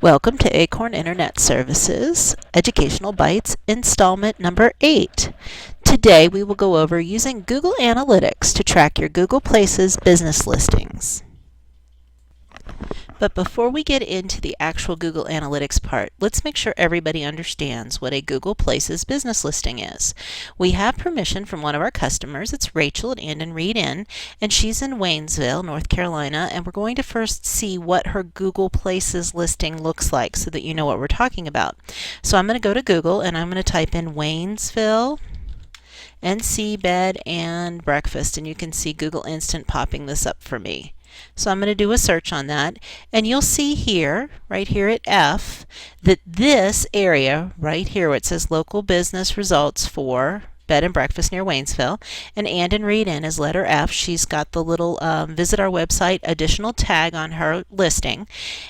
Welcome to Acorn Internet Services, Educational Bytes, installment number 8. Today we will go over using Google Analytics to track your Google Places business listings. But before we get into the actual Google Analytics part, let's make sure everybody understands what a Google Places business listing is. We have permission from one of our customers. It's Rachel at Andon Reed Inn, and she's in Waynesville, North Carolina, and we're going to first see what her Google Places listing looks like so that you know what we're talking about. So I'm going to go to Google and I'm going to type in Waynesville and see bed and breakfast, and you can see Google Instant popping this up for me. So I'm going to do a search on that, and you'll see here, right here at F, that this area right here where it says local business results for bed and breakfast near Waynesville, and Andon Reed Inn is letter F. She's got the little visit our website additional tag on her listing,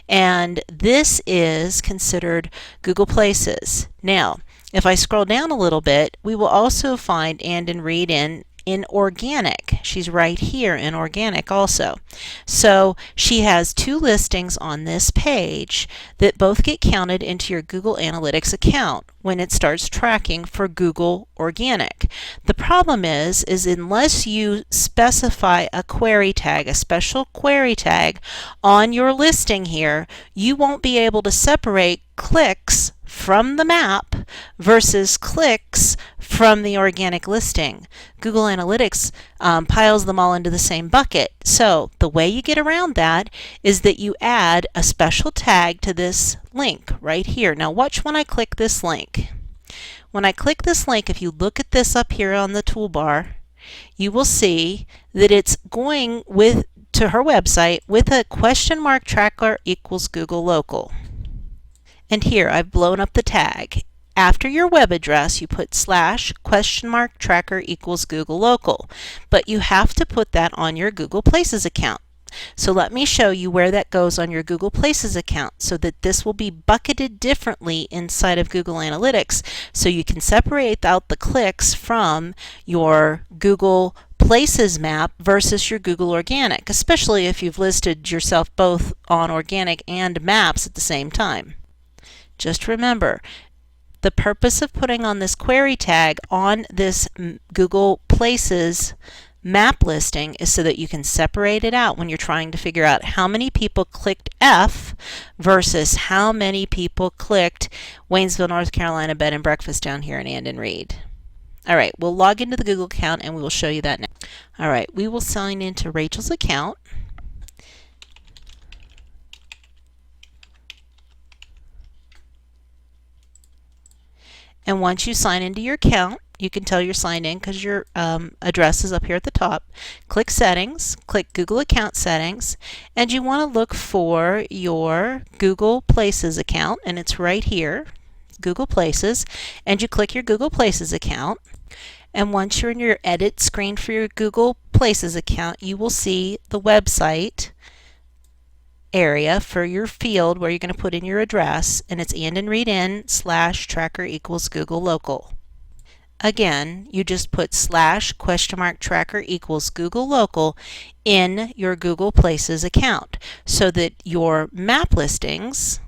and this is considered Google Places. Now, if I scroll down a little bit, we will also find Andon Reed Inn in organic. She's right here in organic also. So she has two listings on this page that both get counted into your Google Analytics account when it starts tracking for Google Organic. The problem is unless you specify a query tag, a special query tag on your listing here, you won't be able to separate clicks from the map versus clicks from the organic listing. Google Analytics piles them all into the same bucket. So the way you get around that is that you add a special tag to this link right here. Now watch when I click this link. When I click this link, if you look at this up here on the toolbar, you will see that it's going to her website with a question mark tracker equals Google Local. And here I've blown up the tag. After your web address, you put / tracker equals Google Local, but you have to put that on your Google Places account. So let me show you where that goes on your Google Places account so that this will be bucketed differently inside of Google Analytics so you can separate out the clicks from your Google Places map versus your Google Organic, especially if you've listed yourself both on Organic and Maps at the same time. Just remember, the purpose of putting on this query tag on this Google Places map listing is so that you can separate it out when you're trying to figure out how many people clicked F versus how many people clicked Waynesville, North Carolina bed and breakfast down here in Andon Reed. All right, we'll log into the Google account and we will show you that now. All right, we will sign into Rachel's account. And once you sign into your account, you can tell you're signed in because your address is up here at the top. Click Settings, click Google Account Settings, and you want to look for your Google Places account, and it's right here, Google Places, and you click your Google Places account. And once you're in your edit screen for your Google Places account, you will see the website area for your field where you're going to put in your address, and it's Andon Reed Inn / tracker equals Google Local. Again, you just put / tracker equals Google Local in your Google Places account so that your map listings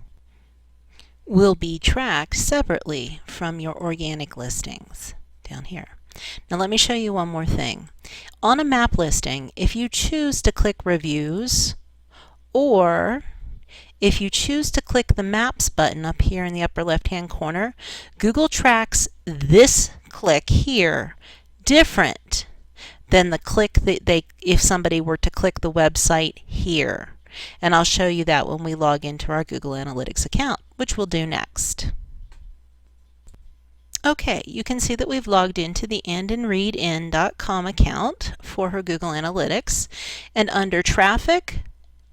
will be tracked separately from your organic listings down here. Now let me show you one more thing. On a map listing, if you choose to click Reviews, or if you choose to click the Maps button up here in the upper left-hand corner, Google tracks this click here different than the click that if somebody were to click the website here. And I'll show you that when we log into our Google Analytics account, which we'll do next. Okay, you can see that we've logged into the AndonReedIn.com account for her Google Analytics, and under Traffic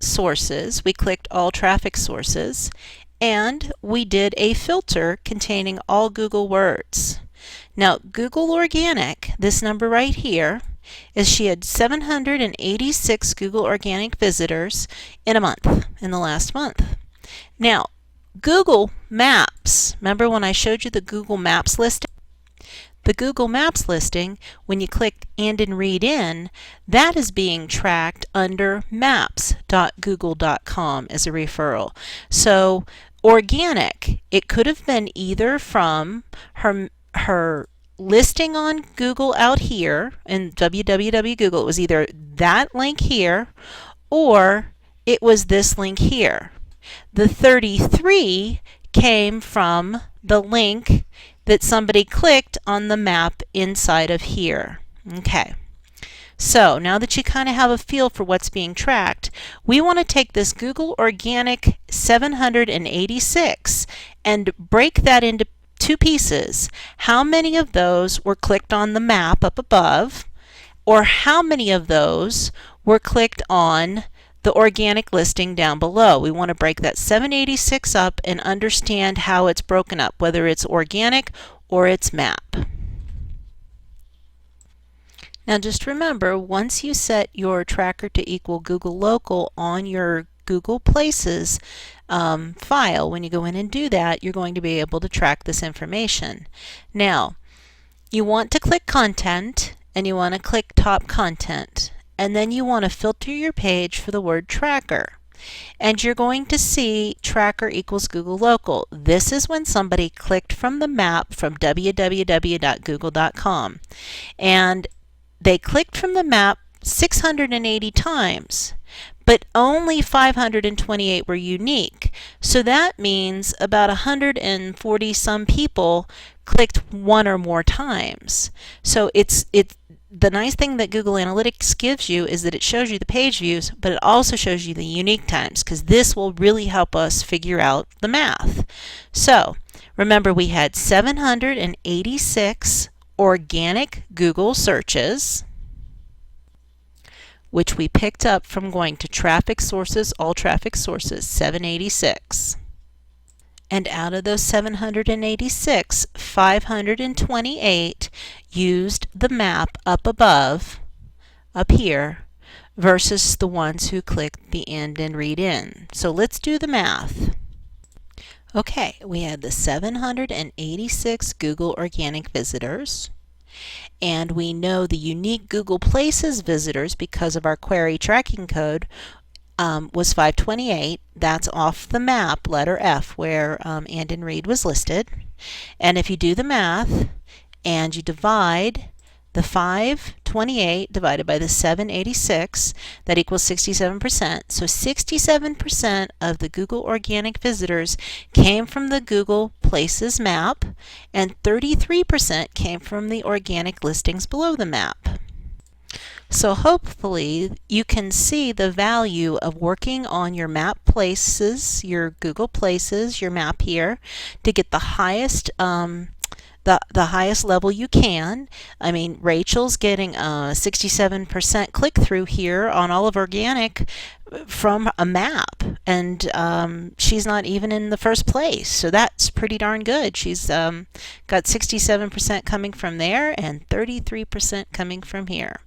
Sources, we clicked all traffic sources, and we did a filter containing all Google words. Now, Google Organic, this number right here, is she had 786 Google Organic visitors in a month, in the last month. Now, Google Maps, remember when I showed you the Google Maps listing? The Google Maps listing, when you click Andon Reed Inn, that is being tracked under maps.google.com as a referral. So Organic, it could have been either from her listing on Google out here in www Google. It was either that link here or it was this link here. The 33 came from the link that somebody clicked on the map inside of here. Okay. So now that you kind of have a feel for what's being tracked, we want to take this Google Organic 786 and break that into two pieces. How many of those were clicked on the map up above, or how many of those were clicked on the organic listing down below? We want to break that 786 up and understand how it's broken up, whether it's organic or it's map. Now just remember, once you set your tracker to equal Google Local on your Google Places file, when you go in and do that, you're going to be able to track this information. Now, you want to click Content and you want to click Top Content, and then you want to filter your page for the word Tracker. And you're going to see Tracker equals Google Local. This is when somebody clicked from the map from www.google.com. And they clicked from the map 680 times, but only 528 were unique. So that means about 140 some people clicked one or more times. So the nice thing that Google Analytics gives you is that it shows you the page views, but it also shows you the unique times, because this will really help us figure out the math. So remember, we had 786 organic Google searches, which we picked up from going to traffic sources, all traffic sources, 786. And out of those 786, 528 used the map up above, up here, versus the ones who clicked the end and read in. So let's do the math. Okay, we had the 786 Google organic visitors, and we know the unique Google Places visitors because of our query tracking code was 528. That's off the map, letter F, where and in read was listed. And if you do the math and you divide the 528 divided by the 786, that equals 67%. So 67% of the Google organic visitors came from the Google Places map, and 33% came from the organic listings below the map. So hopefully you can see the value of working on your map places, your Google Places, your map here, to get the highest the highest level you can. I mean, Rachel's getting a 67% click-through here on all of organic from a map, and she's not even in the first place, so that's pretty darn good. She's got 67% coming from there and 33% coming from here.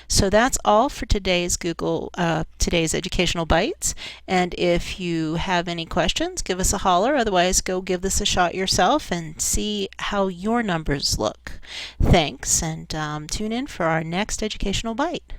So that's all for today's today's educational Bytes. And if you have any questions, give us a holler. Otherwise, go give this a shot yourself and see how your numbers look. Thanks, and tune in for our next educational Byte.